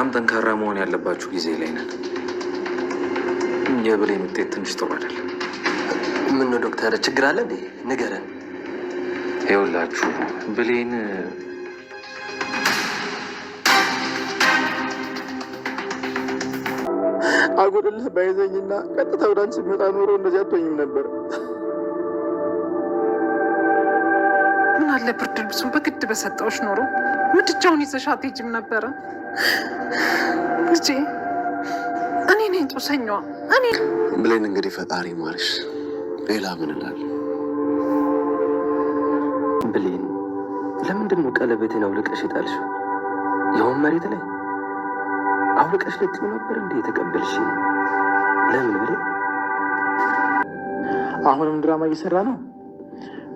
በጣም ጠንካራ መሆን ያለባችሁ ጊዜ ላይ ነን። የብሌን ውጤት ትንሽ ጥሩ አይደለም። ምን ነው ዶክተር፣ ችግር አለ እንዴ? ንገረን። ይኸውላችሁ ብሌን አጎደልህ ባይዘኝና ቀጥታ ወደ አንቺ መጣ ኖሮ እንደዚህ አትሆኝም ነበር። ምን አለ ብርድ ልብሱን በግድ በሰጠውሽ ኖሮ ምድጃውን ይዘሽ አትሄጂም ነበረ። ልጄ እኔ ነኝ ጦሰኛዋ። እኔ ብሌን እንግዲህ ፈጣሪ ማርሽ። ሌላ ምን እላለሁ? ብሌን ለምንድን ነው ቀለበቴን አውልቀሽ የጣልሽው? ይሁን መሬት ላይ አውልቀሽ ልትይው ነበር እንዴ የተቀበልሽ? ለምን ብሌን? አሁንም ድራማ እየሰራ ነው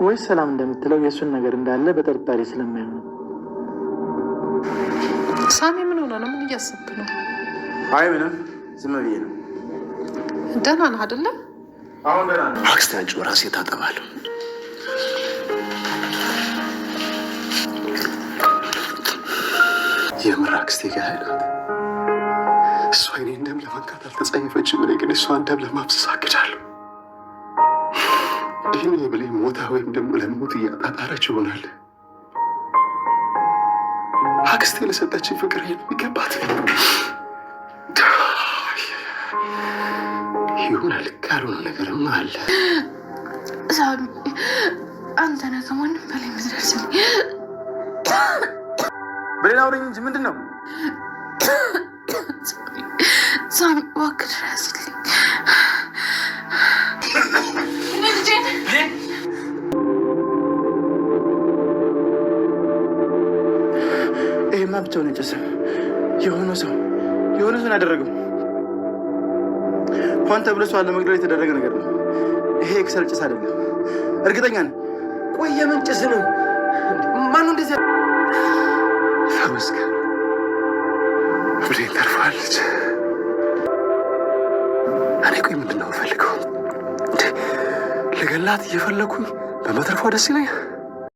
ወይስ ሰላም እንደምትለው የእሱን ነገር እንዳለ በጥርጣሬ ስለማይሆን? ሳሚ ምን ሆነ ነው? ምን እያሰብክ ነው? አይ ምንም፣ ዝም ብዬ ነው። ደህና ነህ አይደለ? አሁን ደህና ነው። አክስቴ አንቺው ራሴ ታጠባለሁ። የምር አክስቴ ጋር ናት። እሷ እኔን ደም ለማንካት አልተጸየፈችም። እኔ ግን እሷን ደም ለማፍሰስ አግዳለሁ። ይህን የብሌን ሞታ ወይም ደግሞ ለሞት እያጣጣረች ይሆናል። አክስቴ ለሰጠችኝ ፍቅር የሚገባት ይሆናል። ካልሆነ ነገርም አለ። ሳሚ አንተ ነህ ከማንም በላይ የምትደርስልኝ። ብሌን አውሪኝ እንጂ ምንድን ነው? ሳሚ እባክህ ድረስልኝ። ይሄማ ብቻውን አይጨስም። የሆነ ሰው ያደረገው ሆን ተብሎ ሰው ለመግደል የተደረገ ነገር ነው። ይሄ የክሰል ጭስ አይደለም፣ እርግጠኛ ነኝ። ቆይ የምን ጭስ ነው? ማነው እንደዚህ? ተመስገን ብሌን ተርፋለች። እኔ ቆይ ምንድን ነው የምፈልገው? ልገላት እየፈለኩኝ በመትረፏ ደስ ይለኛል።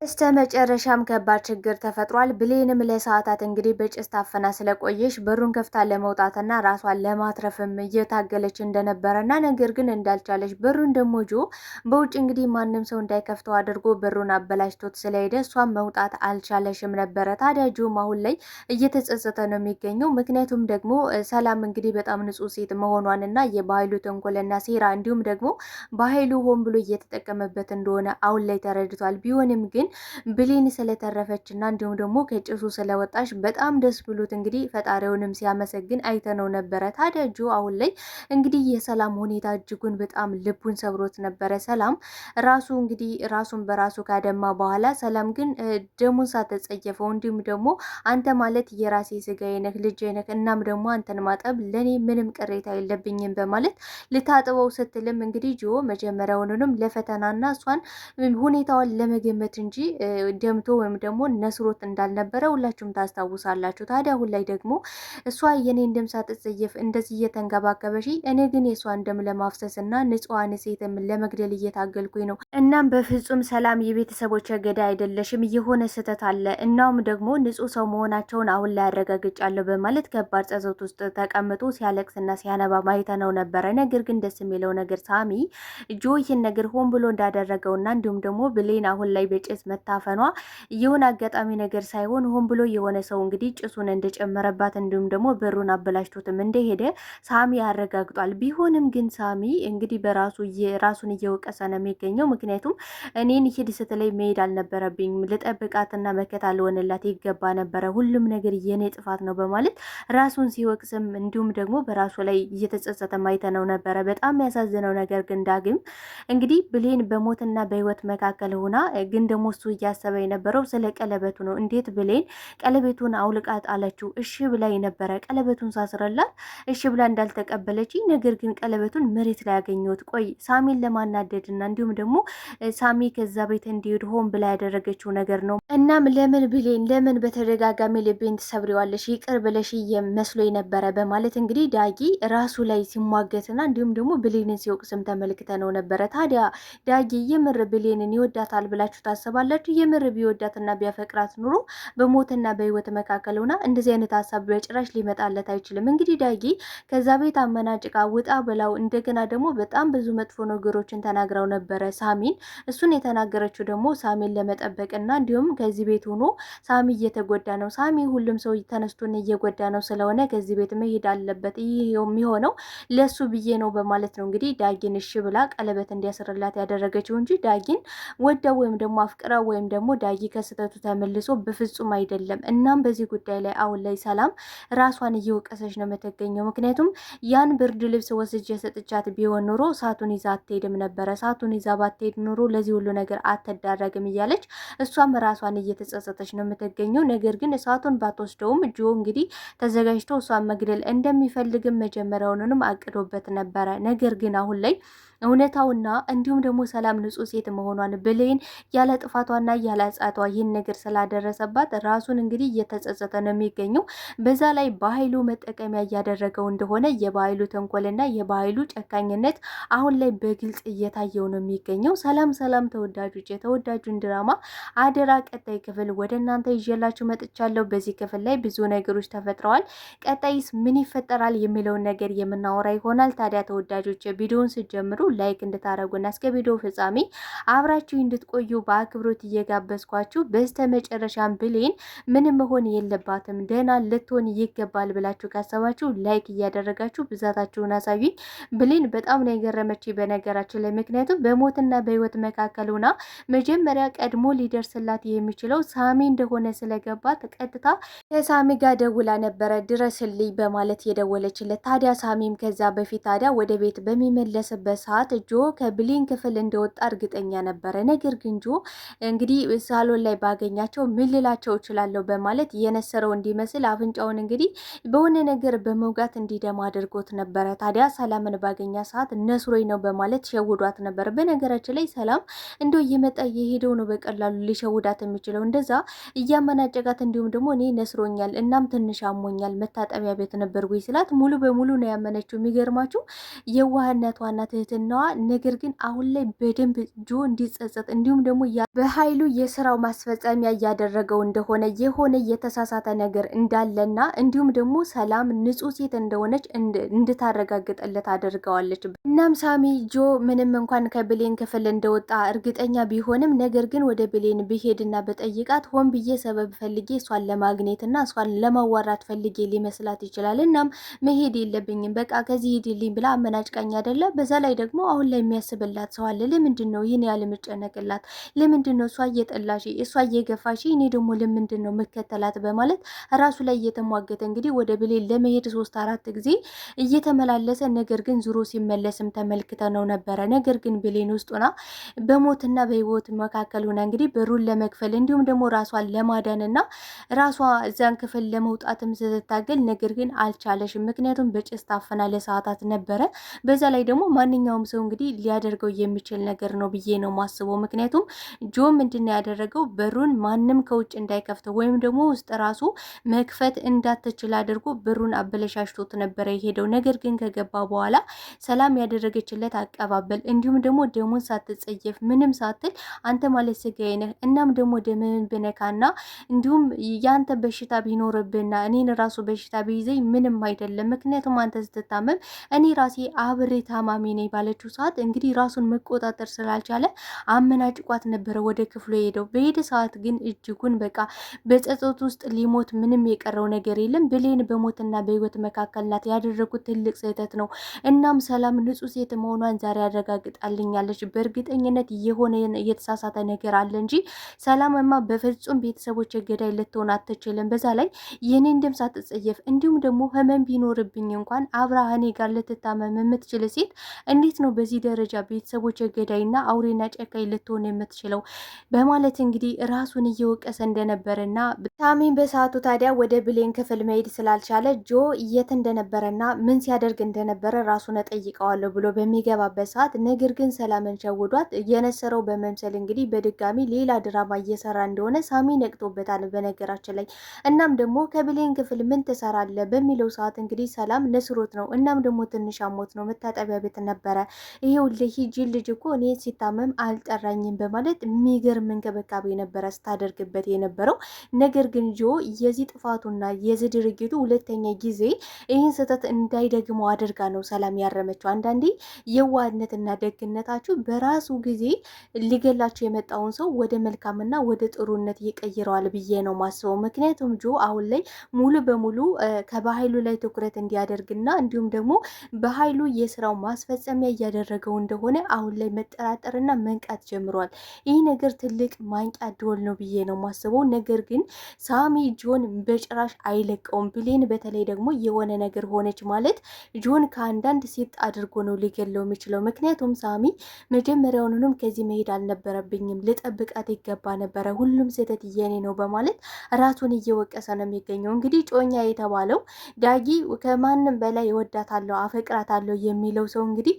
እስተ መጨረሻም ከባድ ችግር ተፈጥሯል። ብሌንም ለሰዓታት እንግዲህ በጭስ ታፈና ስለቆየች በሩን ከፍታ ለመውጣትና ራሷን ለማትረፍም እየታገለች እንደነበረና ነገር ግን እንዳልቻለች፣ በሩን ደግሞ ጆ በውጭ እንግዲህ ማንም ሰው እንዳይከፍተው አድርጎ በሩን አበላሽቶት ስለሄደ እሷን መውጣት አልቻለሽም ነበረ። ታዲያ ጆም አሁን ላይ እየተጸጸተ ነው የሚገኘው። ምክንያቱም ደግሞ ሰላም እንግዲህ በጣም ንጹሕ ሴት መሆኗንና የባህሉ ተንኮልና ሴራ እንዲሁም ደግሞ ባህሉ ሆን ብሎ እየተጠቀመበት እንደሆነ አሁን ላይ ተረድቷል። ቢሆንም ግን ብሌን ስለተረፈች እና እንዲሁም ደግሞ ከጭሱ ስለወጣሽ በጣም ደስ ብሎት እንግዲህ ፈጣሪውንም ሲያመሰግን አይተነው ነበረ። ታዲያ ጆ አሁን ላይ እንግዲህ የሰላም ሁኔታ እጅጉን በጣም ልቡን ሰብሮት ነበረ። ሰላም ራሱ እንግዲህ ራሱን በራሱ ካደማ በኋላ ሰላም ግን ደሙን ሳትጸየፈው እንዲሁም ደግሞ አንተ ማለት የራሴ ስጋዬ ነህ፣ ልጄ ነህ፣ እናም ደግሞ አንተን ማጠብ ለእኔ ምንም ቅሬታ የለብኝም በማለት ልታጥበው ስትልም እንግዲህ ጆ መጀመሪያውንም ለፈተናና እሷን ሁኔታዋን ለመገመት እንጂ ደምቶ ወይም ደግሞ ነስሮት እንዳልነበረ ሁላችሁም ታስታውሳላችሁ። ታዲያ አሁን ላይ ደግሞ እሷ የኔን ደም ሳትጸየፍ እንደዚህ እየተንከባከበሽ፣ እኔ ግን የእሷን ደም ለማፍሰስ እና ንጹሐን ሴትም ለመግደል እየታገልኩኝ ነው። እናም በፍጹም ሰላም የቤተሰቦች ገዳይ አይደለሽም፣ የሆነ ስህተት አለ። እናም ደግሞ ንጹህ ሰው መሆናቸውን አሁን ላይ አረጋግጫለሁ በማለት ከባድ ጸጸት ውስጥ ተቀምጦ ሲያለቅስና ሲያነባ ማይተነው ነበረ። ነገር ግን ደስ የሚለው ነገር ሳሚ ጆ ይህን ነገር ሆን ብሎ እንዳደረገውና እንዲሁም ደግሞ ብሌን አሁን ላይ በጭስ መታፈኗ የሆነ አጋጣሚ ነገር ሳይሆን ሆን ብሎ የሆነ ሰው እንግዲህ ጭሱን እንደጨመረባት እንዲሁም ደግሞ በሩን አበላሽቶትም እንደሄደ ሳሚ ያረጋግጧል። ቢሆንም ግን ሳሚ እንግዲህ ራሱን እየወቀሰ ነው የሚገኘው። ምክንያቱም እኔን ሂድ ስትለኝ መሄድ አልነበረብኝም፣ ልጠብቃትና መከታ ልሆንላት ይገባ ነበረ፣ ሁሉም ነገር የኔ ጥፋት ነው በማለት ራሱን ሲወቅስም እንዲሁም ደግሞ በራሱ ላይ እየተጸጸተ ማይተነው ነበረ። በጣም ያሳዝነው ነገር ግን ዳግም እንግዲህ ብሌን በሞትና በህይወት መካከል ሆና ግን ደግሞ እሱ እያሰበ የነበረው ስለ ቀለበቱ ነው። እንዴት ብሌን ቀለበቱን አውልቃት አለችው? እሺ ብላ የነበረ ቀለበቱን ሳስረላት እሺ ብላ እንዳልተቀበለች፣ ነገር ግን ቀለበቱን መሬት ላይ ያገኘሁት። ቆይ ሳሚን ለማናደድና እንዲሁም ደግሞ ሳሚ ከዛ ቤት እንዲሄድ ሆን ብላ ያደረገችው ነገር ነው። እናም ለምን ብሌን ለምን በተደጋጋሚ ልቤን ትሰብሪዋለሽ? ይቅር ብለሽ መስሎ ነበረ በማለት እንግዲህ ዳጊ ራሱ ላይ ሲሟገትና እንዲሁም ደግሞ ብሌንን ሲወቅስም ተመልክተ ነው ነበረ። ታዲያ ዳጊ የምር ብሌንን ይወዳታል ብላችሁ ታስባል? ታስባላችሁ? የምር ቢወዳትና ቢያፈቅራት ኑሮ በሞትና በህይወት መካከል ሆና እንደዚህ አይነት ሀሳብ በጭራሽ ሊመጣለት አይችልም። እንግዲህ ዳጊ ከዛ ቤት አመናጭቃ ውጣ ብላው እንደገና ደግሞ በጣም ብዙ መጥፎ ነገሮችን ተናግረው ነበረ ሳሚን። እሱን የተናገረችው ደግሞ ሳሚን ለመጠበቅና እንዲሁም ከዚህ ቤት ሆኖ ሳሚ እየተጎዳ ነው፣ ሳሚ ሁሉም ሰው ተነስቶን እየጎዳ ነው፣ ስለሆነ ከዚህ ቤት መሄድ አለበት፣ ይህ የሚሆነው ለሱ ብዬ ነው በማለት ነው እንግዲህ ዳጊን እሺ ብላ ቀለበት እንዲያስርላት ያደረገችው እንጂ ዳጊን ወዳ ወይም ደግሞ አፍቅራ ወይም ደግሞ ዳጊ ከስተቱ ተመልሶ በፍጹም አይደለም። እናም በዚህ ጉዳይ ላይ አሁን ላይ ሰላም ራሷን እየወቀሰች ነው የምትገኘው። ምክንያቱም ያን ብርድ ልብስ ወስጄ ሰጥቻት ቢሆን ኑሮ እሳቱን ይዛ አትሄድም ነበረ፣ እሳቱን ይዛ ባትሄድ ኑሮ ለዚህ ሁሉ ነገር አትዳረግም እያለች እሷም ራሷን እየተጸጸተች ነው የምትገኘው። ነገር ግን እሳቱን ባትወስደውም ጆ እንግዲህ ተዘጋጅቶ እሷን መግደል እንደሚፈልግም መጀመሪያውንም አቅዶበት ነበረ። ነገር ግን አሁን ላይ እውነታውና እንዲሁም ደግሞ ሰላም ንጹህ ሴት መሆኗን ብሌን ያለ ጥፋቷና ያለ ጻቷ ይህን ነገር ስላደረሰባት ራሱን እንግዲህ እየተጸጸተ ነው የሚገኘው። በዛ ላይ በኃይሉ መጠቀሚያ እያደረገው እንደሆነ የባህሉ ተንኮልና የባህሉ ጨካኝነት አሁን ላይ በግልጽ እየታየው ነው የሚገኘው። ሰላም ተወዳጆች፣ የተወዳጁን ድራማ አደራ ቀጣይ ክፍል ወደ እናንተ ይዤላችሁ መጥቻለሁ። በዚህ ክፍል ላይ ብዙ ነገሮች ተፈጥረዋል። ቀጣይስ ምን ይፈጠራል የሚለውን ነገር የምናወራ ይሆናል። ታዲያ ተወዳጆች ቪዲዮውን ስጀምሩ ላይክ እንድታረጉና እስከ ቪዲዮ ፍጻሜ አብራችሁ እንድትቆዩ በአክብሮት እየጋበዝኳችሁ፣ በስተመጨረሻም ብሌን ምንም መሆን የለባትም ደህና ልትሆን ይገባል ብላችሁ ካሰባችሁ ላይክ እያደረጋችሁ ብዛታችሁን አሳዩኝ። ብሌን በጣም ነው የገረመች በነገራችን ላይ፣ ምክንያቱም በሞትና በህይወት መካከል ሆና መጀመሪያ ቀድሞ ሊደርስላት የሚችለው ሳሚ እንደሆነ ስለገባት ቀጥታ ከሳሚ ጋር ደውላ ነበረ ድረስልኝ በማለት የደወለችለት። ታዲያ ሳሚም ከዛ በፊት ታዲያ ወደ ቤት በሚመለስበት ሰዓት ጆ ከብሌን ክፍል እንደወጣ እርግጠኛ ነበረ። ነገር ግን ጆ እንግዲህ ሳሎን ላይ ባገኛቸው ምን ልላቸው እችላለሁ በማለት የነሰረው እንዲመስል አፍንጫውን እንግዲህ በሆነ ነገር በመውጋት እንዲደማ አድርጎት ነበረ። ታዲያ ሰላምን ባገኛ ሰዓት ነስሮኝ ነው በማለት ሸውዷት ነበር። በነገራችን ላይ ሰላም እንደው እየመጣ እየሄደው ነው በቀላሉ ሊሸውዳት የሚችለው፣ እንደዛ እያመናጨቃት እንዲሁም ደግሞ እኔ ነስሮኛል እናም ትንሽ አሞኛል መታጠቢያ ቤት ነበርኩኝ ስላት ሙሉ በሙሉ ነው ያመነችው። የሚገርማችሁ የዋህነቷና ትህትናዋ። ነገር ግን አሁን ላይ በደንብ ጆ እንዲጸጸት እንዲሁም ደግሞ በኃይሉ የስራው ማስፈጸሚያ እያደረገው እንደሆነ የሆነ የተሳሳተ ነገር እንዳለና እንዲሁም ደግሞ ሰላም ንጹህ ሴት እንደሆነች እንድታረጋግጥለት አድርገዋለች። እናም ሳሚ ጆ ምንም እንኳን ከብሌን ክፍል እንደወጣ እርግጠኛ ቢሆንም ነገር ግን ወደ ብሌን ብሄድና በጠይቃት ሆን ብዬ ሰበብ ፈልጌ እሷን ለማግኘትና እሷን ለማዋራት ፈልጌ ሊመስላት ይችላል። እናም መሄድ የለብኝም በቃ ከዚህ ሄድልኝ ብላ አመናጭቃኝ አይደለ። በዛ ላይ ደግሞ አሁን ላይ የሚያስብላት ሰው አለ። ለምንድን ነው ይህን ያህል የምጨነቅላት? ለምንድን ነው እሷ እየጠላሽ እሷ እየገፋሽ እኔ ደግሞ ለምንድን ነው መከተላት? በማለት ራሱ ላይ እየተሟገተ እንግዲህ ወደ ብሌን ለመሄድ 3-4 ጊዜ እየተመላለሰ ነገር ግን ዙሮ ሲመለስም ተመልክተ ነው ነበረ። ነገር ግን ብሌን ውስጥ ሆና በሞትና በህይወት መካከል ሆና እንግዲህ በሩን ለመክፈል እንዲሁም ደግሞ ራሷን ለማዳንና ራሷ እዛን ክፍል ለመውጣትም ስትታገል ነገር ግን አልቻለሽም። ምክንያቱም በጭስ ታፈና ለሰዓታት ነበረ። በዛ ላይ ደግሞ ማንኛውም ሰው እንግዲህ ሊያደርገው የሚችል ነገር ነው ብዬ ነው ማስበው። ምክንያቱም ጆ ምንድን ያደረገው በሩን ማንም ከውጭ እንዳይከፍተው ወይም ደግሞ ውስጥ ራሱ መክፈት እንዳትችል አድርጎ በሩን አበለሻሽቶት ነበረ የሄደው። ነገር ግን ከገባ በኋላ ሰላም ያደረገችለት አቀባበል እንዲሁም ደግሞ ደሙን ሳትጸየፍ ምንም ሳትል አንተ ማለት ስጋዬ ነህ እናም ደግሞ ደምህን ብነካና እንዲሁም ያንተ በሽታ ቢኖርብና እኔን ራሱ በሽታ ቢይዘኝ ምንም አይደለም፣ ምክንያቱም አንተ ስትታመም እኔ ራሴ አብሬ ታማሚ ነኝ ባለችው ሰዓት እንግዲህ ራሱን መቆጣጠር ስላልቻለ አመናጭቋት ነበረ ወደ ክፍሉ የሄደው። በሄደ ሰዓት ግን እጅጉን በቃ በጸጸት ውስጥ ሊሞት ምንም የቀረው ነገር የለም። ብሌን በሞትና በህይወት መካከል ናት። ያደረጉት ትልቅ ስህተት ነው። እናም ሰላም ንጹህ ሴት መሆኗን ዛሬ ያረጋግጣልኛለች። በእርግጠኝነት የሆነ የተሳሳተ ነገር አለ እንጂ ሰላምማ በፍጹም ቤተሰቦች ገዳይ ልትሆን አትችልም። በዛ ላይ የኔን ደም ሳትጸየፍ እንዲሁም ደግሞ ህመም ቢኖርብኝ እንኳን አብርሃኔ ጋር ልትታመም የምትችል ሴት እንዴት ነው በዚህ ደረጃ ቤተሰቦች ገዳይና አውሬና ጨካኝ ልትሆን የምትችለው? በማለት እንግዲህ ራሱን እየወቀሰ እንደነበረና ሳሚን በሰዓቱ ታዲያ ወደ ብሌን ክፍል መሄድ ስላልቻለ ጆ የት እንደነበረና ምን ሲያደርግ እንደነበረ ራሱን እጠይቀዋለሁ ብሎ በሚገባበት ሰዓት ነገር ግን ሰላምን ሸውዷት የነሰረው በመምሰል እንግዲህ በድጋሚ ሌላ ድራማ እየሰራ እንደሆነ ሳሚ ነቅቶበታል በነገራችን ላይ። እናም ደግሞ ከብሌን ክፍል ምን ትሰራለህ በሚለው ሰዓት እንግዲህ ሰላም ነስሮት ነው እናም ደግሞ ትንሽ አሞት ነው መታጠቢያ ቤት ነበረ ይሄውልህ ሂጂ ልጅ እኮ እኔ ሲታመም አልጠራኝም በማለት የሚገርም እንክብካቤ ነበረ ስታደርግበት የነበረው። ነገር ግን ጆ የዚህ ጥፋቱና የዚህ ድርጊቱ ሁለተኛ ጊዜ ይህን ስህተት እንዳይደግመው አድርጋ ነው ሰላም ያረመችው። አንዳንዴ የዋህነትና ደግነታችሁ በራሱ ጊዜ ሊገላችሁ የመጣውን ሰው ወደ መልካምና ወደ ጥሩነት ይቀይረዋል ብዬ ነው ማስበው። ምክንያቱም ጆ አሁን ላይ ሙሉ በሙሉ በኃይሉ ላይ ትኩረት እንዲያደርግና እንዲሁም ደግሞ በኃይሉ የስራው ማስፈጸሚያ እያደረገው እንደሆነ አሁን ላይ መጠራጠርና መንቃት ጀምሯል። ይህ ነገር ትልቅ ማንቂያ ደወል ነው ብዬ ነው ማስበው። ነገር ግን ሳሚ ጆን በጭራሽ አይለቀውም። ብሌን በተለይ ደግሞ የሆነ ነገር ሆነች ማለት ጆን ከአንዳንድ ሴት አድርጎ ነው ሊገለው የሚችለው። ምክንያቱም ሳሚ መጀመሪያውንም ከዚህ መሄድ አልነበረብኝም፣ ልጠብቃት ይገባ ነበረ፣ ሁሉም ስህተት የኔ ነው በማለት ራሱን እየወቀሰ ነው የሚገኘው። እንግዲህ ጮኛ የተባለው ዳጊ ከማንም በላይ እወዳታለሁ አፈቅራታለሁ የሚለው ሰው እንግዲህ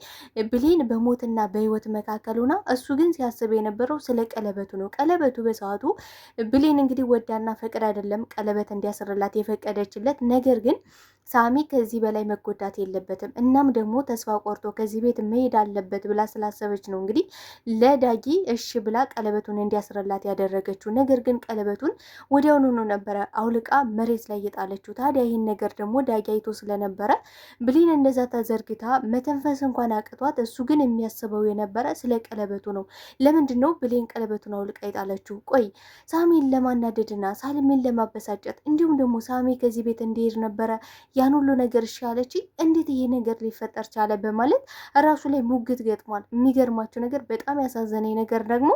ብሌን በሞትና በህይወት መካከል ሆና እሱ ግን ሲያስብ የነበረው ስለ ቀለበቱ ነው። ቀለበቱ በሰዓቱ ብሌን እንግዲህ ወዳና ፈቅድ አይደለም ቀለበት እንዲያስርላት የፈቀደችለት። ነገር ግን ሳሚ ከዚህ በላይ መጎዳት የለበትም፣ እናም ደግሞ ተስፋ ቆርጦ ከዚህ ቤት መሄድ አለበት ብላ ስላሰበች ነው እንግዲህ ለዳጊ እሺ ብላ ቀለበቱን እንዲያስርላት ያደረገችው። ነገር ግን ቀለበቱን ወዲያውኑ ነበረ አውልቃ መሬት ላይ የጣለችው። ታዲያ ይህን ነገር ደግሞ ዳጊ አይቶ ስለነበረ ብሌን እንደዛ ተዘርግታ መተንፈስ እንኳን አቅቷት፣ እሱ ግን የሚያስበው የነበረ ስለ ቀለበቱ ነው። ለምንድን ነው ብሌን ቀለበቱን አውልቃ የጣለችው? ቆይ ሳሚን ለማናደድና ሳልሜን ለማበሳጨት እንዲሁም ደግሞ ሳሚ ከዚህ ቤት እንዲሄድ ነበረ ያን ሁሉ ነገር ሻለች። እንዴት ይሄ ነገር ሊፈጠር ቻለ? በማለት ራሱ ላይ ሙግት ገጥሟል። የሚገርማቸው ነገር በጣም ያሳዘነኝ ነገር ደግሞ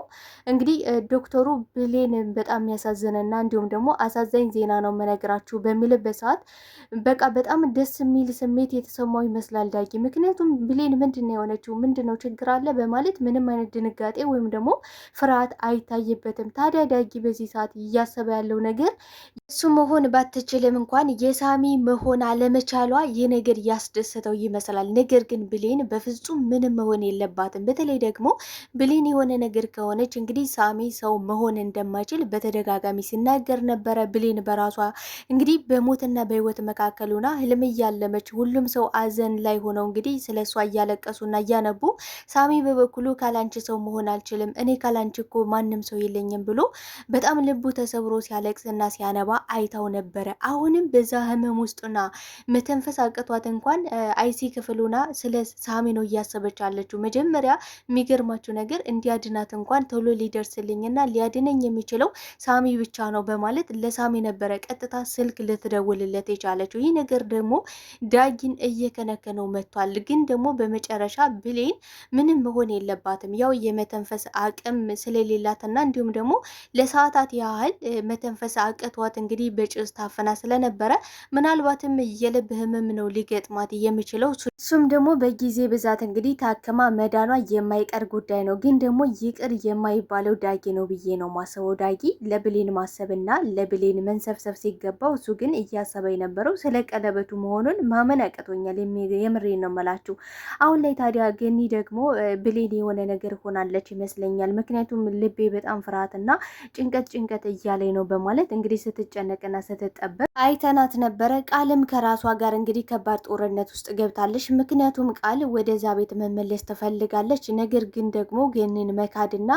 እንግዲህ ዶክተሩ ብሌን በጣም ያሳዘነና እንዲሁም ደግሞ አሳዛኝ ዜና ነው መነግራችሁ በሚልበት ሰዓት በቃ በጣም ደስ የሚል ስሜት የተሰማው ይመስላል ዳጊ። ምክንያቱም ብሌን ምንድነው የሆነችው? ምንድነው ችግር አለ? በማለት ምንም አይነት ድንጋጤ ወይም ደግሞ ፍርሃት አይታይበትም። ታዲያ ዳጊ በዚህ ሰዓት እያሰበ ያለው ነገር እሱ መሆን ባትችልም እንኳን የሳሚ መሆን አለመቻሏ ይህ ነገር ያስደሰተው ይመስላል። ነገር ግን ብሌን በፍጹም ምንም መሆን የለባትም። በተለይ ደግሞ ብሌን የሆነ ነገር ከሆነች እንግዲህ ሳሚ ሰው መሆን እንደማይችል በተደጋጋሚ ሲናገር ነበረ። ብሌን በራሷ እንግዲህ በሞትና በህይወት መካከል ሆና ህልም እያለመች ሁሉም ሰው አዘን ላይ ሆነው እንግዲህ ስለ እሷ እያለቀሱና እያነቡ፣ ሳሚ በበኩሉ ካላንቺ ሰው መሆን አልችልም፣ እኔ ካላንቺ እኮ ማንም ሰው የለኝም ብሎ በጣም ልቡ ተሰብሮ ሲያለቅስና ሲያነባ አይታው ነበረ። አሁንም በዛ ህመም ውስጥና መተንፈስ አቅቷት እንኳን አይሲ ክፍሉና ስለ ሳሚ ነው እያሰበች አለችው። መጀመሪያ የሚገርማችሁ ነገር እንዲያድናት እንኳን ቶሎ ሊደርስልኝና ሊያድነኝ የሚችለው ሳሚ ብቻ ነው በማለት ለሳሚ ነበረ ቀጥታ ስልክ ልትደውልለት የቻለችው። ይህ ነገር ደግሞ ዳጊን እየከነከነው መጥቷል። ግን ደግሞ በመጨረሻ ብሌን ምንም መሆን የለባትም ያው የመተንፈስ አቅም ስለሌላትና እንዲሁም ደግሞ ለሰዓታት ያህል መተንፈስ አቅቷት እንግዲህ በጭስ ታፈና ስለነበረ ምናልባትም የልብ ህመም ነው ሊገጥማት የሚችለው። እሱም ደግሞ በጊዜ ብዛት እንግዲህ ታክማ መዳኗ የማይቀር ጉዳይ ነው። ግን ደግሞ ይቅር የማይባለው ዳጊ ነው ብዬ ነው ማሰበው። ዳጊ ለብሌን ማሰብና ለብሌን መንሰብሰብ ሲገባው እሱ ግን እያሰበ የነበረው ስለ ቀለበቱ መሆኑን ማመን አቅቶኛል። የምሬ ነው መላችሁ። አሁን ላይ ታዲያ ገኒ ደግሞ ብሌን የሆነ ነገር ሆናለች ይመስለኛል። ምክንያቱም ልቤ በጣም ፍርሃትና ጭንቀት እያለኝ ነው በማለት እንግዲህ ስትጨነቅና ስትጠበቅ አይተናት ነበረ። ቃልም ከራሷ ጋር እንግዲህ ከባድ ጦርነት ውስጥ ገብታለች። ምክንያቱም ቃል ወደዛ ቤት መመለስ ትፈልጋለች። ነገር ግን ደግሞ ገኒን መካድና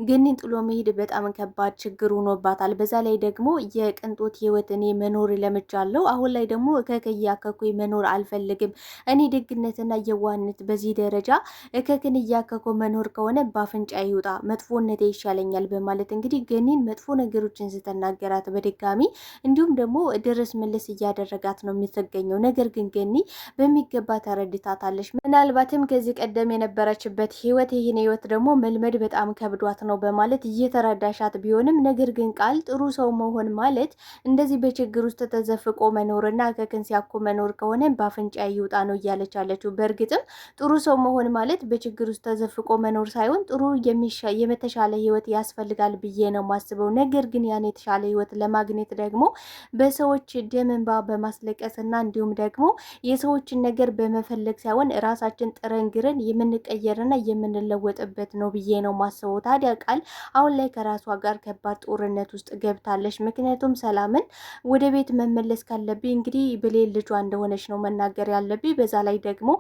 ገኒን ጥሎ መሄድ በጣም ከባድ ችግር ሆኖባታል። በዛ ላይ ደግሞ የቅንጦት ህይወት እኔ መኖር ለምጃለሁ። አሁን ላይ ደግሞ እከክያከኩ መኖር አልፈልግም። እኔ ደግነትና የዋህነት በዚህ ደረጃ እከክን እያከኩ መኖር ከሆነ በአፍንጫ ይውጣ፣ መጥፎነቴ ይሻለኛል በማለት እንግዲህ ገኒን መጥፎ ነገሮችን ስትናገራት በድጋሚ እንዲሁም ደግሞ ድረስ መልስ እያደረጋት ነው የምትገኘው። ነገር ግን ገኒ በሚገባ ተረድታታለች። ምናልባትም ከዚህ ቀደም የነበረችበት ህይወት ይህን ህይወት ደግሞ መልመድ በጣም ከብዷት ነው በማለት እየተረዳሻት ቢሆንም ነገር ግን ቃል ጥሩ ሰው መሆን ማለት እንደዚህ በችግር ውስጥ ተዘፍቆ መኖርና ከክን ሲያኮ መኖር ከሆነ በአፍንጫ ይውጣ ነው እያለች አለችው። በእርግጥም ጥሩ ሰው መሆን ማለት በችግር ውስጥ ተዘፍቆ መኖር ሳይሆን ጥሩ የተሻለ ህይወት ያስፈልጋል ብዬ ነው ማስበው። ነገር ግን ያን የተሻለ ህይወት ለማግኘት ደግሞ በሰዎች ደም እንባ በማስለቀስ በማልቀስና እንዲሁም ደግሞ የሰዎችን ነገር በመፈለግ ሳይሆን ራሳችን ጥረን ግረን የምንቀየርና የምንለወጥበት ነው ብዬ ነው ማስበው። ታዲያ ቃል አሁን ላይ ከራሷ ጋር ከባድ ጦርነት ውስጥ ገብታለች። ምክንያቱም ሰላምን ወደ ቤት መመለስ ካለብኝ እንግዲህ ብሌን ልጇ እንደሆነች ነው መናገር ያለብኝ። በዛ ላይ ደግሞ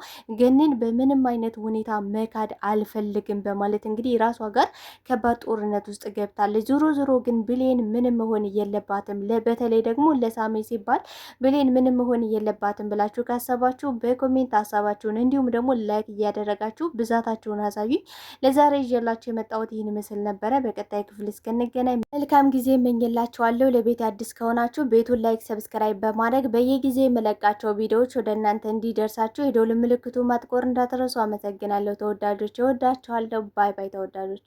ገኒን በምንም አይነት ሁኔታ መካድ አልፈልግም በማለት እንግዲህ ራሷ ጋር ከባድ ጦርነት ውስጥ ገብታለች። ዞሮ ዞሮ ግን ብሌን ምንም መሆን የለባትም። በተለይ ደግሞ ለሳሜ ሲባል ብሌን ምንም መሆን የለባትም ብላችሁ ካሰባችሁ በኮሜንት ሀሳባችሁን እንዲሁም ደግሞ ላይክ እያደረጋችሁ ብዛታችሁን አሳዩ። ለዛሬ ይዤላችሁ የመጣሁት ይህን ምስል ነበረ። በቀጣይ ክፍል እስክንገናኝ መልካም ጊዜ እመኝላችኋለሁ። ለቤት አዲስ ከሆናችሁ ቤቱን ላይክ፣ ሰብስክራይብ በማድረግ በየጊዜ የመለቃቸው ቪዲዮዎች ወደ እናንተ እንዲደርሳችሁ የደወል ምልክቱ ማጥቆር እንዳትረሱ። አመሰግናለሁ ተወዳጆች፣ እወዳችኋለሁ። ባይ ባይ ተወዳጆች።